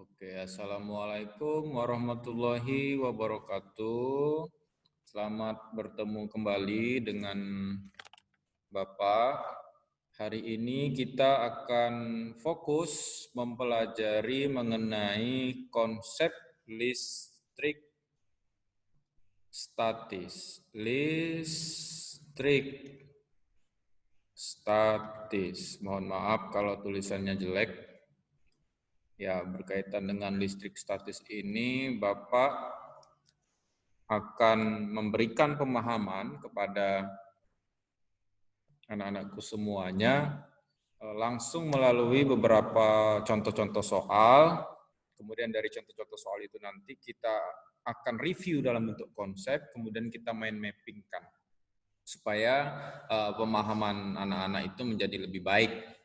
Oke, Assalamualaikum warahmatullahi wabarakatuh. Selamat bertemu kembali dengan Bapak. Hari ini kita akan fokus mempelajari mengenai konsep listrik statis. Listrik statis. Mohon maaf kalau tulisannya jelek. Ya, berkaitan dengan listrik statis ini, Bapak akan memberikan pemahaman kepada anak-anakku semuanya langsung melalui beberapa contoh-contoh soal. Kemudian dari contoh-contoh soal itu nanti kita akan review dalam bentuk konsep, kemudian kita main mappingkan supaya pemahaman anak-anak itu menjadi lebih baik.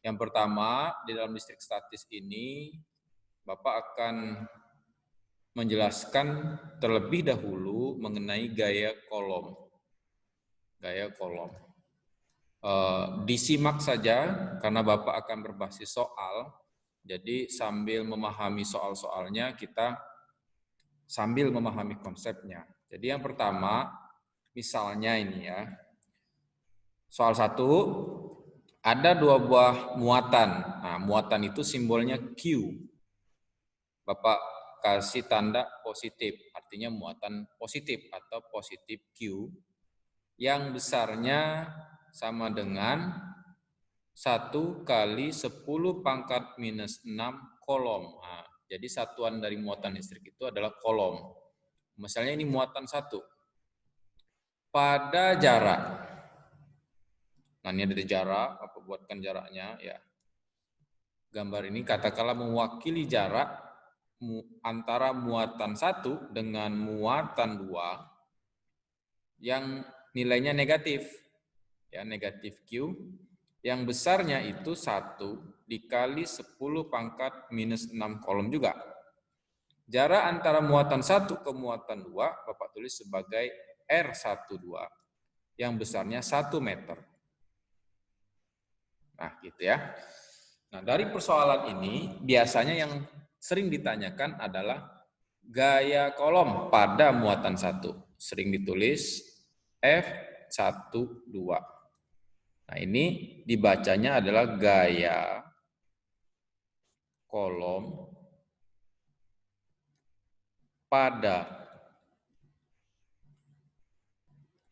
Yang pertama, di dalam listrik statis ini Bapak akan menjelaskan terlebih dahulu mengenai gaya kolom. Gaya kolom. Disimak saja karena Bapak akan berbasis soal. Jadi sambil memahami soal-soalnya kita sambil memahami konsepnya. Jadi yang pertama, misalnya ini ya. Soal 1, ada 2 buah muatan. Nah, muatan itu simbolnya Q. Bapak kasih tanda positif, artinya muatan positif atau positif Q yang besarnya sama dengan 1 kali 10 pangkat minus 6 kolom. Nah, jadi satuan dari muatan listrik itu adalah kolom. Misalnya ini muatan 1. Pada jarak. Nah, ini ada jarak, apa buatkan jaraknya ya. Gambar ini katakanlah mewakili jarak antara muatan 1 dengan muatan 2 yang nilainya negatif. Ya, negatif Q yang besarnya itu 1 dikali 10 pangkat minus 6 kolom juga. Jarak antara muatan 1 ke muatan 2 Bapak tulis sebagai R12 yang besarnya 1 meter. Nah, gitu ya. Nah, dari persoalan ini biasanya yang sering ditanyakan adalah gaya kolom pada muatan 1. Sering ditulis F12. Nah, ini dibacanya adalah gaya kolom pada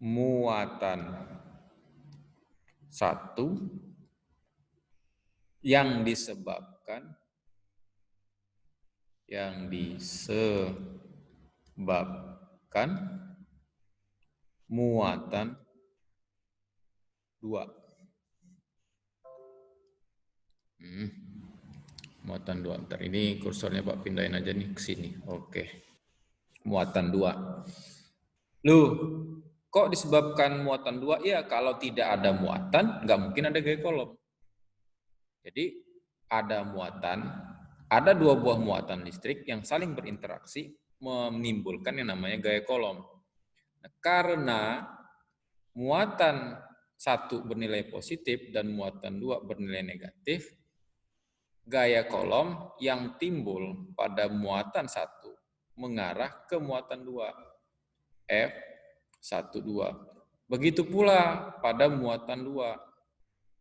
muatan 1 yang disebabkan muatan 2. Muatan 2. Ntar ini kursornya Pak pindahin aja nih ke sini. Oke. Muatan 2. Loh, kok disebabkan muatan 2? Ya, kalau tidak ada muatan, nggak mungkin ada gaya kolom. Jadi, ada muatan, ada 2 buah muatan listrik yang saling berinteraksi menimbulkan yang namanya gaya kolom. Nah, karena muatan 1 bernilai positif dan muatan 2 bernilai negatif, gaya kolom yang timbul pada muatan 1 mengarah ke muatan 2, F12. Begitu pula pada muatan 2,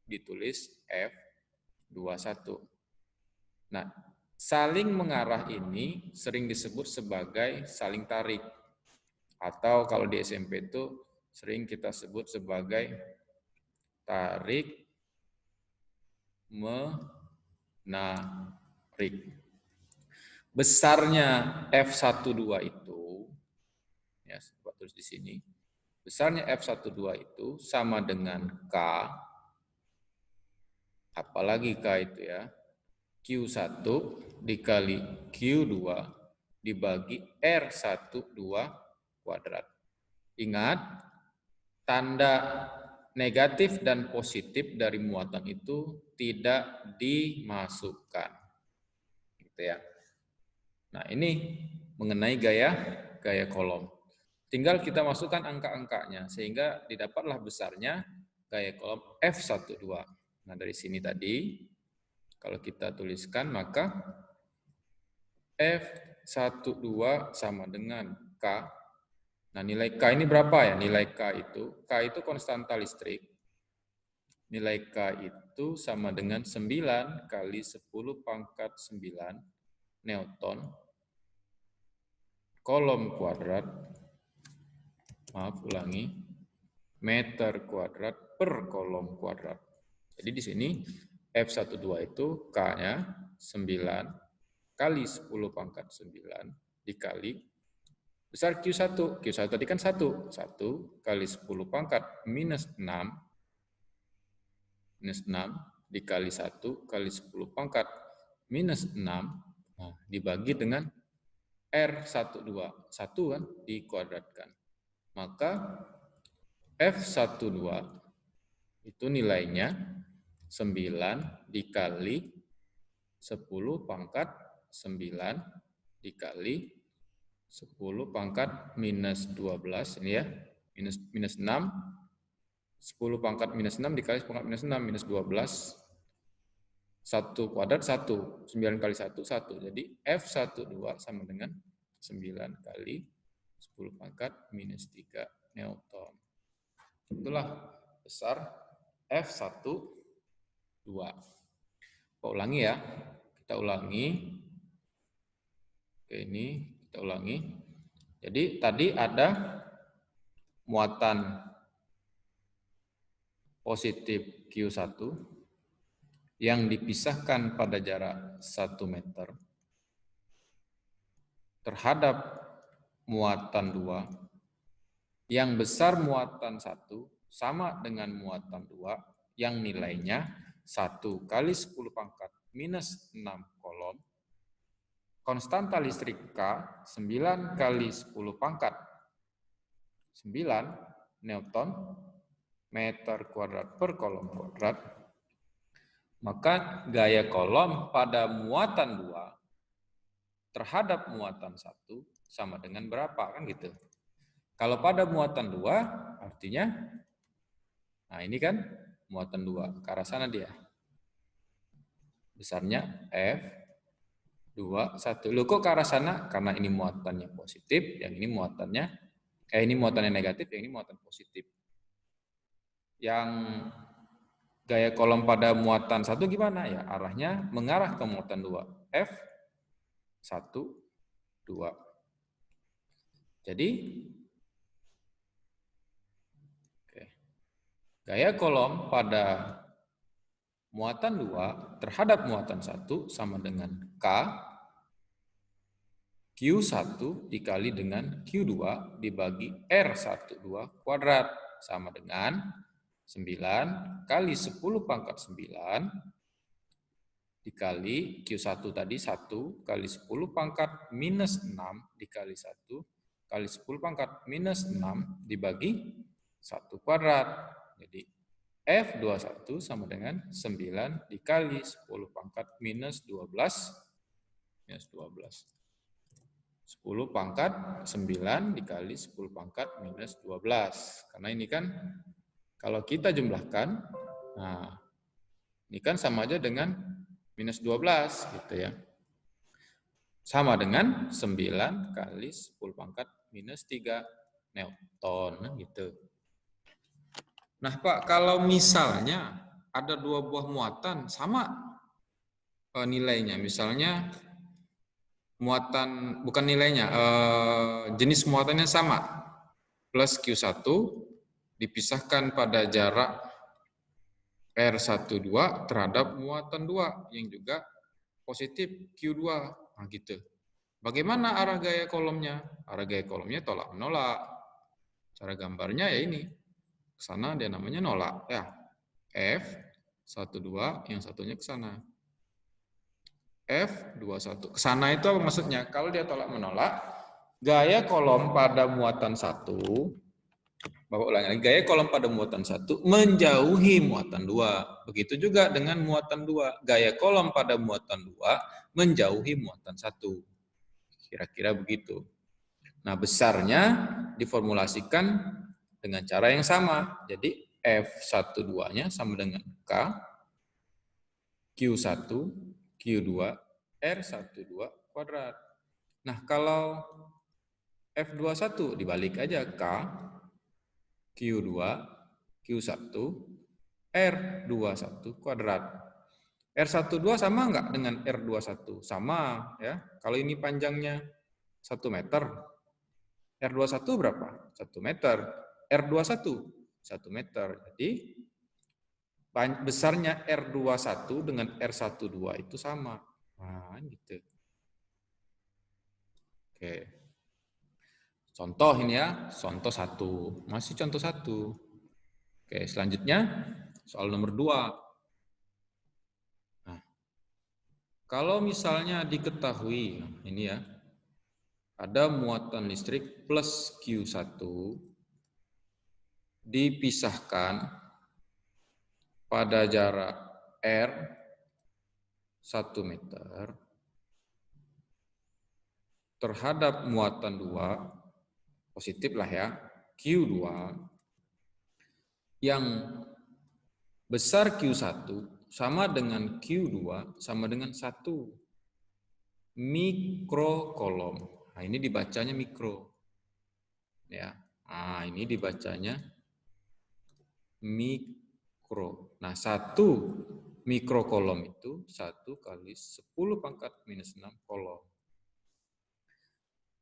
ditulis F21. Nah, saling mengarah ini sering disebut sebagai saling tarik. Atau kalau di SMP itu sering kita sebut sebagai tarik menarik. Besarnya F12 itu, ya, coba tulis di sini. Besarnya F12 itu sama dengan K, apalagi K itu ya, Q1 dikali Q2 dibagi R12 kuadrat. Ingat, tanda negatif dan positif dari muatan itu tidak dimasukkan. Gitu ya. Nah, ini mengenai gaya kolom. Tinggal kita masukkan angka-angkanya sehingga didapatlah besarnya gaya kolom F12. Nah, dari sini tadi kalau kita tuliskan maka F12 sama dengan K. Nah, nilai K ini berapa ya? Nilai K itu konstanta listrik. Nilai K itu sama dengan 9 kali 10 pangkat 9 Newton kolom kuadrat, meter kuadrat per kolom kuadrat. Jadi di sini F12 itu K-nya 9 kali 10 pangkat 9 dikali besar Q1. Q1 tadi kan 1. 1 kali 10 pangkat minus 6 dikali 1 kali 10 pangkat minus 6. Nah, dibagi dengan R12. 1 kan dikuadratkan. Maka F12 itu nilainya 9 dikali 10 pangkat 9 dikali 10 pangkat minus 12 ini ya, minus 6, 10 pangkat minus 6 dikali 10 pangkat minus 6, minus 12, 1 kuadrat 1, 9 kali 1, 1. Jadi F12 sama dengan 9 kali 10 pangkat minus 3 Newton. Itulah besar F12. Kita ulangi ya, kita ulangi. Oke, ini kita ulangi. Jadi tadi ada muatan positif Q1 yang dipisahkan pada jarak 1 meter terhadap muatan 2 yang besar muatan 1 sama dengan muatan 2 yang nilainya 1 kali 10 pangkat minus 6 kolom. Konstanta listrik K 9 kali 10 pangkat 9 Newton meter kuadrat per kolom kuadrat. Maka gaya kolom pada muatan 2 terhadap muatan 1 sama dengan berapa, kan gitu. Kalau pada muatan 2 artinya, nah ini kan muatan 2, ke arah sana dia. Besarnya F2, 1. Loh kok ke arah sana? Karena ini muatannya positif, yang ini muatannya, ini muatannya negatif, yang ini muatan positif. Yang gaya kolom pada muatan 1 gimana? Ya arahnya mengarah ke muatan 2. F1, 2. Jadi, gaya kolom pada muatan 2 terhadap muatan 1 sama dengan K Q1 dikali dengan Q2 dibagi R12 kuadrat sama dengan 9 kali 10 pangkat 9 dikali Q1 tadi 1 kali 10 pangkat minus 6 dikali 1 kali 10 pangkat minus 6 dibagi 1 kuadrat. Jadi F21 sama dengan 9 dikali 10 pangkat minus 12 minus 12. 10 pangkat 9 dikali 10 pangkat minus 12. Karena ini kan kalau kita jumlahkan, nah ini kan sama aja dengan minus 12 gitu ya. Sama dengan 9 kali 10 pangkat minus 3 Newton gitu. Nah Pak, kalau misalnya ada 2 buah muatan sama nilainya, misalnya muatan, bukan nilainya, jenis muatannya sama, plus Q1 dipisahkan pada jarak R12 terhadap muatan 2 yang juga positif Q2. Nah gitu. Bagaimana arah gaya kolomnya? Arah gaya kolomnya tolak menolak. Cara gambarnya ya ini. Ke sana dia namanya nolak ya. F12 yang satunya ke sana. F21. Ke sana itu apa maksudnya? Kalau dia tolak menolak, gaya kolom pada muatan 1, Bapak ulangi lagi, gaya kolom pada muatan 1 menjauhi muatan 2. Begitu juga dengan muatan 2. Gaya kolom pada muatan 2 menjauhi muatan 1. Kira-kira begitu. Nah, besarnya diformulasikan dengan cara yang sama. Jadi F12-nya sama dengan K, Q1, Q2, R12 kuadrat. Nah, kalau F21 dibalik aja K, Q2, Q1, R21 kuadrat. R12 sama nggak dengan R21? Sama ya. Kalau ini panjangnya 1 meter, R21 berapa? 1 meter. R21 1 meter. Jadi besarnya R21 dengan R12 itu sama. Nah, gitu. Oke. Contoh ini ya, contoh 1. Masih contoh 1. Oke, selanjutnya soal nomor 2. Nah, kalau misalnya diketahui, ini ya, ada muatan listrik plus Q1 dipisahkan pada jarak R 1 meter terhadap muatan 2, positif lah ya, Q2, yang besar Q1 sama dengan Q2 sama dengan 1 mikrokolom. Nah, ini dibacanya mikro. Ya. Nah, ini dibacanya mikro. Nah, 1 mikrokolom itu 1 kali 10 pangkat minus 6 kolom.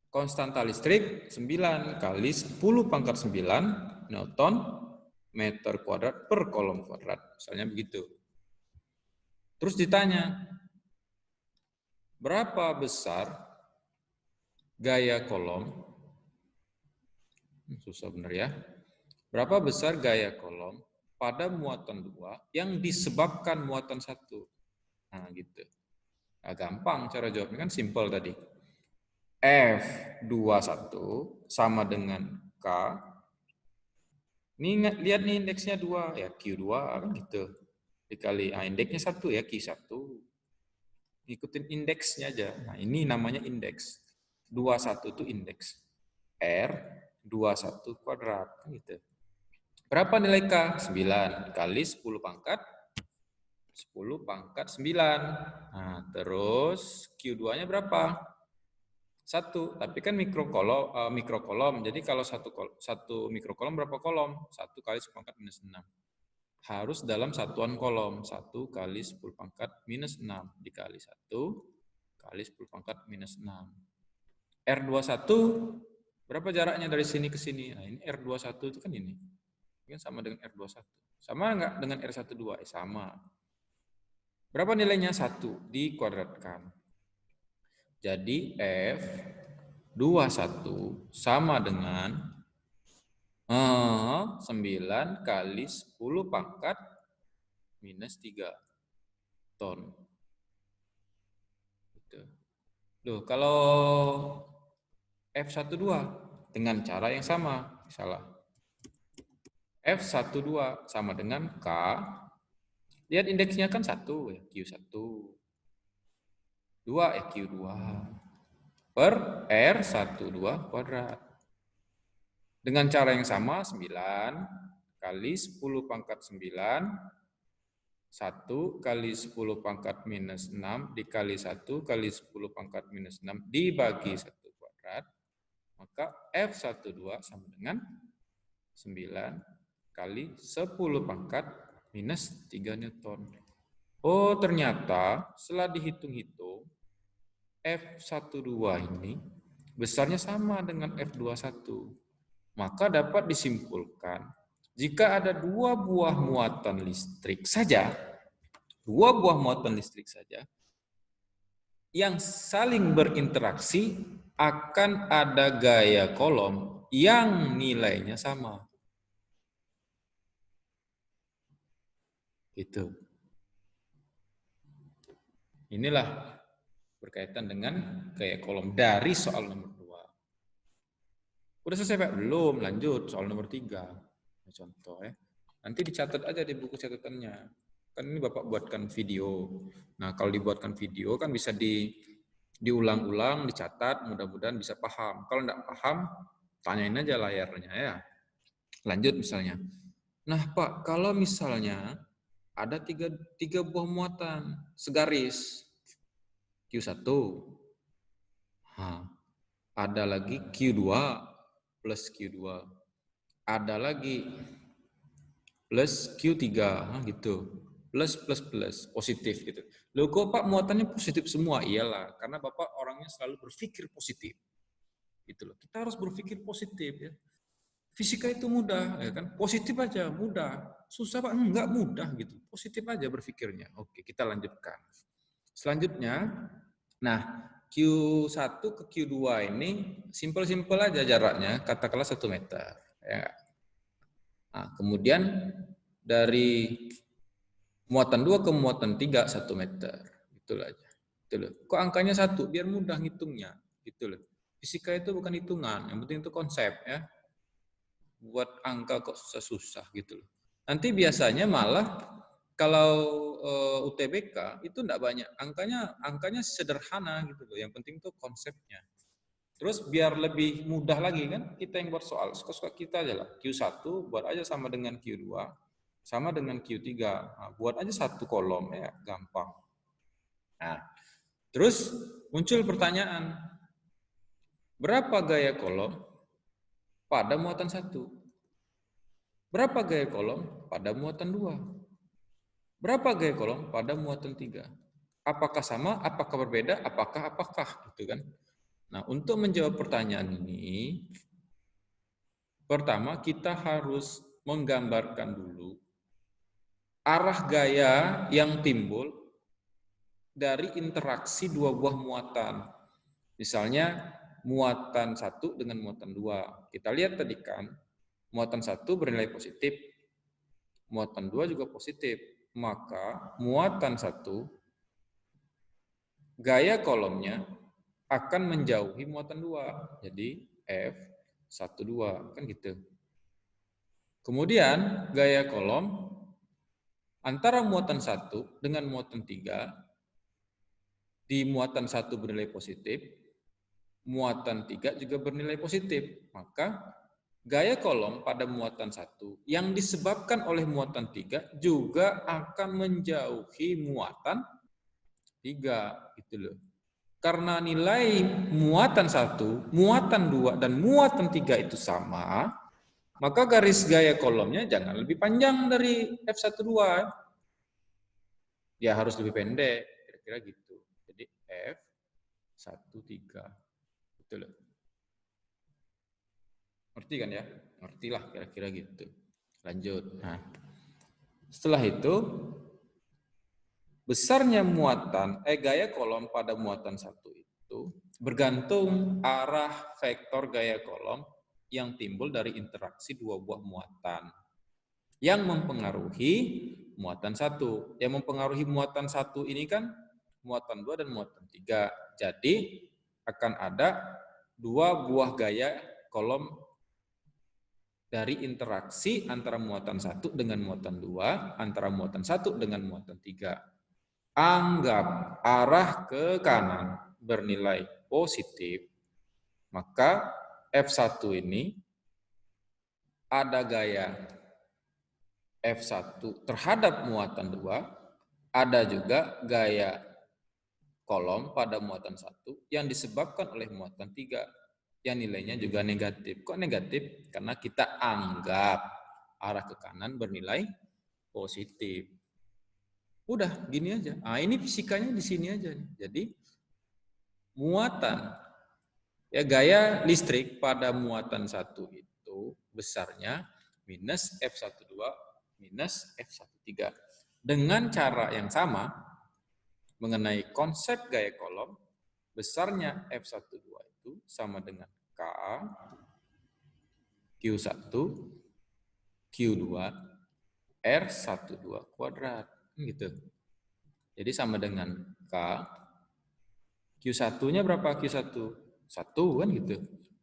Konstanta listrik 9 kali 10 pangkat 9 Newton meter kuadrat per kolom kuadrat. Misalnya begitu. Terus ditanya, berapa besar gaya kolom? Susah benar ya. Berapa besar gaya kolom pada muatan 2 yang disebabkan muatan 1? Nah, gitu. Nah, gampang cara jawabnya, kan simpel tadi. F21 sama dengan K. Ini lihat nih indeksnya 2, ya Q2 kan gitu. Dikali indeksnya 1 ya, Q1. Ikutin indeksnya aja. Nah, ini namanya indeks. 21 itu indeks. R21 kuadrat gitu. Berapa nilai K? 9 kali 10 pangkat 9. Nah, terus Q2-nya berapa? 1. Tapi kan mikrokolom. Jadi kalau satu mikrokolom berapa kolom? 1 kali 10 pangkat minus 6. Harus dalam satuan kolom. 1 kali 10 pangkat minus 6 dikali 1 kali 10 pangkat minus 6. R21 berapa jaraknya dari sini ke sini? Nah, ini R21 itu kan ini. Ini sama dengan R21. Sama enggak dengan R12? Sama. Berapa nilainya? 1 dikuadratkan. Jadi F21 sama dengan 9 kali 10 pangkat minus 3 ton. Gitu. Loh, kalau F12 dengan cara yang sama, misalnya F12 sama dengan K, lihat indeksnya kan 1 ya, Q1. 2 ya, Q2 per R12 kuadrat. Dengan cara yang sama, 9 kali 10 pangkat 9, 1 kali 10 pangkat minus 6 dikali 1 kali 10 pangkat minus 6 dibagi 1 kuadrat, maka F12 sama dengan 9 kali 10 pangkat minus 3 Newton. Oh, ternyata setelah dihitung-hitung, F12 ini besarnya sama dengan F21. Maka dapat disimpulkan, jika ada 2 buah muatan listrik saja, yang saling berinteraksi, akan ada gaya kolom yang nilainya sama. Itu. Inilah berkaitan dengan gaya kolom dari soal nomor 2. Udah selesai Pak? Belum, lanjut soal nomor 3. Contoh ya. Nanti dicatat aja di buku catatannya. Kan ini Bapak buatkan video. Nah, kalau dibuatkan video kan bisa diulang-ulang, dicatat, mudah-mudahan bisa paham. Kalau enggak paham, tanyain aja layarnya ya. Lanjut misalnya. Nah, Pak, kalau misalnya ada tiga buah muatan segaris Q1. Nah, ada lagi Q2 plus Q2. Ada lagi plus Q3, gitu. Plus, positif gitu. Loh kok Pak muatannya positif semua? Iyalah, karena Bapak orangnya selalu berpikir positif. Gitu loh. Kita harus berpikir positif ya. Fisika itu mudah, ya kan? Positif aja, mudah. Susah Pak? Enggak mudah gitu. Positif aja berpikirnya. Oke, kita lanjutkan. Selanjutnya, nah Q1 ke Q2 ini simpel-simpel aja jaraknya, katakanlah 1 meter. Ya. Nah, kemudian dari muatan 2 ke muatan 3 1 meter. Itulah aja. Gitu loh. Kok angkanya 1? Biar mudah ngitungnya. Gitu loh. Fisika itu bukan hitungan, yang penting itu konsep ya. Buat angka kok susah-susah gitu loh. Nanti biasanya malah kalau UTBK itu enggak banyak angkanya sederhana gitu loh. Yang penting itu konsepnya. Terus biar lebih mudah lagi kan kita yang buat soal, suka-suka kita aja lah. Q1 buat aja sama dengan Q2, sama dengan Q3. Nah, buat aja satu kolom ya, gampang. Nah, terus muncul pertanyaan, berapa gaya kolom pada muatan 1? Berapa gaya kolom pada muatan 2? Berapa gaya kolom pada muatan 3? Apakah sama, apakah berbeda, apakah, gitu kan. Nah, untuk menjawab pertanyaan ini, pertama kita harus menggambarkan dulu arah gaya yang timbul dari interaksi dua buah muatan. Misalnya muatan 1 dengan muatan 2. Kita lihat tadi kan, muatan 1 bernilai positif, muatan 2 juga positif. Maka muatan 1 gaya kolomnya akan menjauhi muatan 2. Jadi F12 kan gitu. Kemudian gaya kolom antara muatan 1 dengan muatan 3, di muatan 1 bernilai positif, muatan 3 juga bernilai positif. Maka gaya kolom pada muatan 1 yang disebabkan oleh muatan 3 juga akan menjauhi muatan 3 gitu loh. Karena nilai muatan 1, muatan 2 dan muatan 3 itu sama, maka garis gaya kolomnya jangan lebih panjang dari F12. Ya harus lebih pendek, kira-kira gitu. Jadi F13. Betul. Ngerti kan ya? Ngertilah kira-kira gitu. Lanjut. Nah, setelah itu besarnya muatan gaya kolom pada muatan 1 itu bergantung arah vektor gaya kolom yang timbul dari interaksi dua buah muatan yang mempengaruhi muatan 1. Yang mempengaruhi muatan 1 ini kan muatan 2 dan muatan 3. Jadi akan ada dua buah gaya kolom dari interaksi antara muatan 1 dengan muatan 2, antara muatan 1 dengan muatan 3. Anggap arah ke kanan bernilai positif, maka F1 ini ada gaya F1 terhadap muatan 2, ada juga gaya kolom pada muatan 1 yang disebabkan oleh muatan 3 yang nilainya juga negatif. Kok negatif? Karena kita anggap arah ke kanan bernilai positif. Udah, gini aja. Nah, ini fisikanya di sini aja nih. Jadi muatan ya gaya listrik pada muatan 1 itu besarnya minus F12 minus F13. Dengan cara yang sama mengenai konsep gaya kolom, besarnya F12 itu sama dengan K Q1 Q2 R12 kuadrat gitu. Jadi sama dengan K. Q1-nya berapa Q1? 1 kan gitu.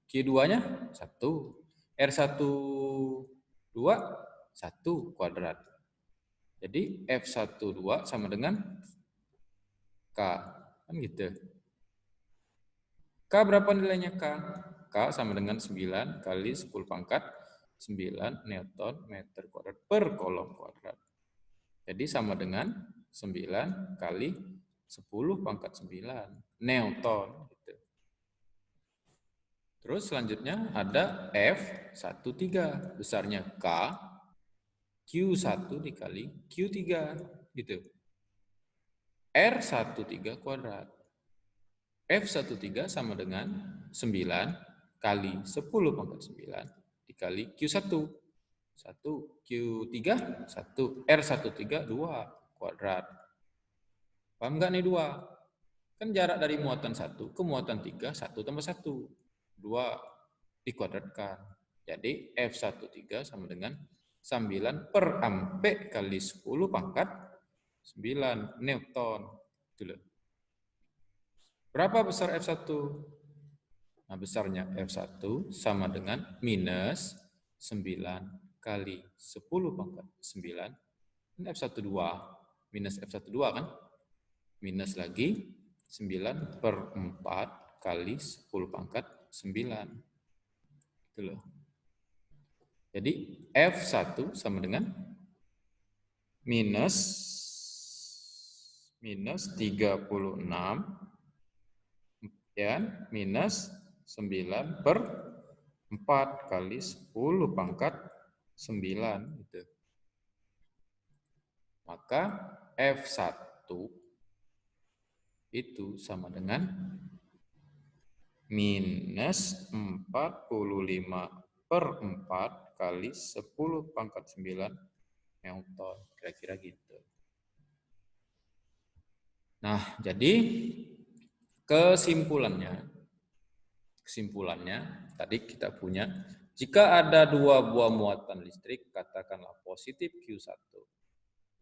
Q2-nya 1. R12 1 kuadrat. Jadi F12 sama dengan K kan gitu. K berapa nilainya K? K sama dengan 9 kali 10 pangkat 9 Newton meter kuadrat per kolom kuadrat. Jadi sama dengan 9 kali 10 pangkat 9 Newton. Gitu. Terus selanjutnya ada F13, besarnya K, Q1 dikali Q3, gitu. R13 kuadrat. F13 sama dengan 9 kali 10 pangkat 9 dikali Q1. 1, Q3, 1, R13, 2 kuadrat. Paham nggak nih 2? Kan jarak dari muatan 1 ke muatan 3, 1 tambah 1. 2 dikuadratkan. Jadi F13 sama dengan 9 per ampe kali 10 pangkat 9 Newton. Gitu loh. Berapa besar F1? Nah, besarnya F1 sama dengan minus 9 kali 10 pangkat 9. Ini F12. Minus F12 kan? Minus lagi 9 per 4 kali 10 pangkat 9. Gitu loh. Jadi F1 sama dengan minus 36 ya, minus 9 per 4 kali 10 pangkat 9 gitu. Maka F1 itu sama dengan minus 45 per 4 kali 10 pangkat 9 Newton. Kira-kira gitu. Nah, jadi kesimpulannya tadi kita punya, jika ada dua buah muatan listrik, katakanlah positif Q1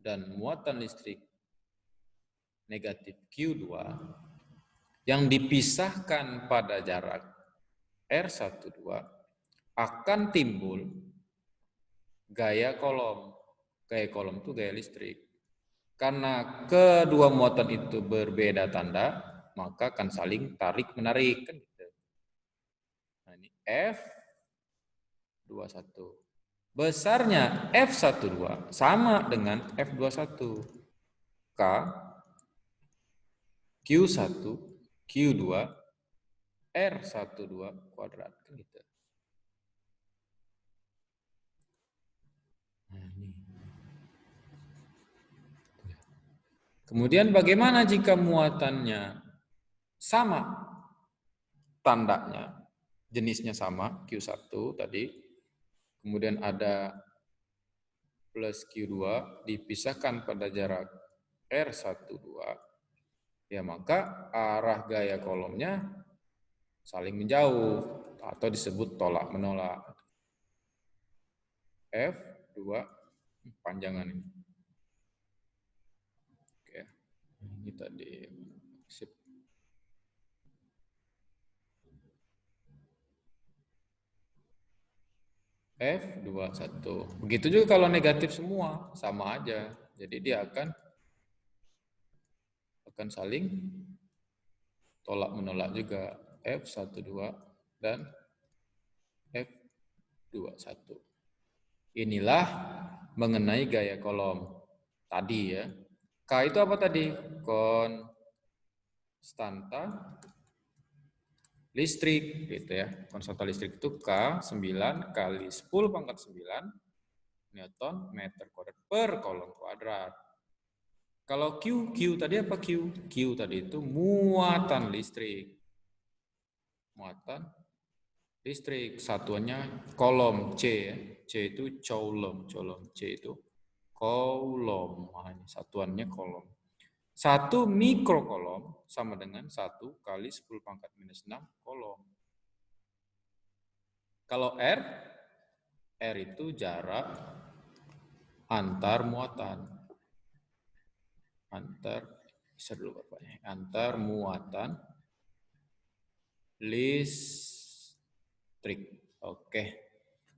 dan muatan listrik negatif Q2, yang dipisahkan pada jarak R12, akan timbul gaya kolom. Gaya kolom itu gaya listrik. Karena kedua muatan itu berbeda tanda, maka akan saling tarik-menarik. Kan gitu. Nah, ini F21. Besarnya F12 sama dengan F21. K, Q1, Q2, R12 kuadrat. Kan gitu. Nah, ini. Kemudian bagaimana jika muatannya sama, tandanya, jenisnya sama, Q1 tadi, kemudian ada plus Q2 dipisahkan pada jarak R12, ya maka arah gaya kolomnya saling menjauh atau disebut tolak menolak. F2 panjangan ini. Oke. Ini tadi sip. F21. Begitu juga kalau negatif semua, sama aja. Jadi dia akan saling tolak menolak juga. F12 dan F21. Inilah mengenai gaya kolom tadi ya. K itu apa tadi? Konstanta listrik gitu ya. Konstanta listrik itu K 9 kali 10 pangkat 9 Newton meter kuadrat per kolom kuadrat. Kalau Q tadi apa Q? Q tadi itu muatan listrik. Muatan listrik, satuannya kolom C ya. C itu coulomb, C itu kolom. Nah, ini satuannya kolom. 1 mikrokolom sama dengan 1 kali 10 pangkat minus 6 kolom. Kalau R itu jarak antar muatan. Antar muatan listrik. Oke.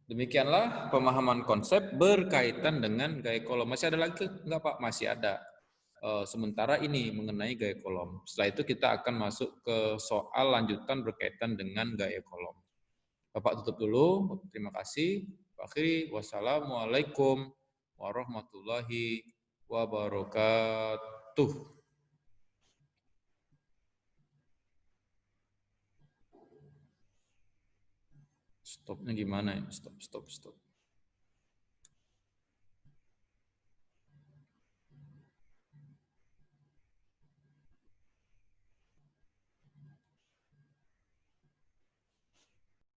Demikianlah pemahaman konsep berkaitan dengan gaya kolom. Masih ada lagi enggak Pak? Masih ada. Sementara ini mengenai gaya kolom. Setelah itu kita akan masuk ke soal lanjutan berkaitan dengan gaya kolom. Bapak tutup dulu. Terima kasih. Akhiri, wassalamualaikum warahmatullahi wabarakatuh. Stopnya gimana ya? Stop.